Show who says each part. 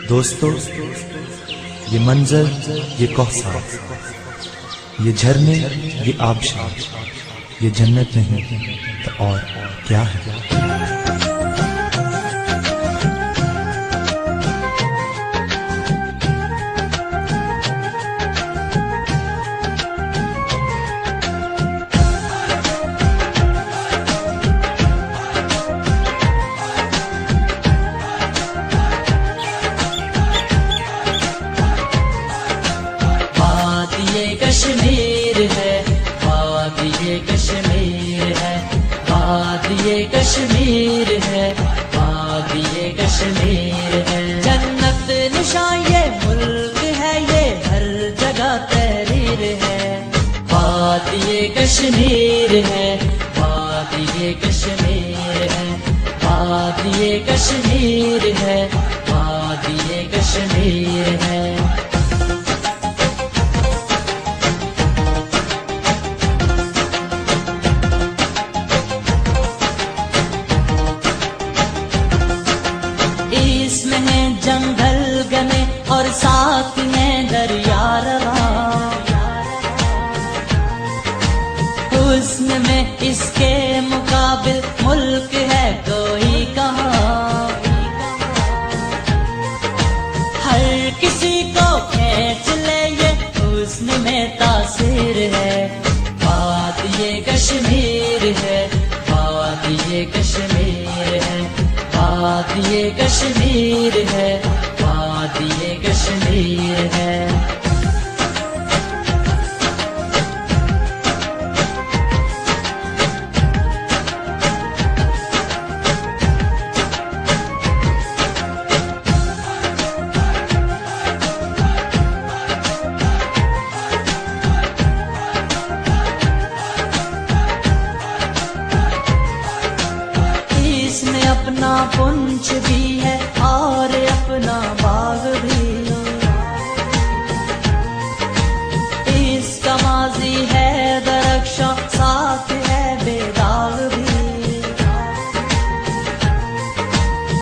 Speaker 1: دوستو، یہ منظر، یہ کوثر، یہ جھرنے، یہ آبشار، یہ جنت نہیں تو اور کیا ہے؟
Speaker 2: کشمیر ہے، وادی کشمیر ہے، وادی کشمیر ہے، وادی کشمیر ہے، جنت نشان یہ ملک ہے، یہ ہر جگہ تحریر ہے، وادی کشمیر ہے، وادی کشمیر ہے، وادی کشمیر ہے، وادی کشمیر ہے۔ اس میں ہے جنگل گنے اور ساتھ میں دریا رواں، حسن میں اس کے مقابل ملک ہے کوئی کہاں، ہر کسی کو کھینچ لے یہ حسن میں تاثیر ہے، وادی کشمیر ہے، وادی کشمیر ہے، وادی کشمیر ہے، وادی کشمیر ہے۔ اس میں اپنا پنچ بھی ہے اور اپنا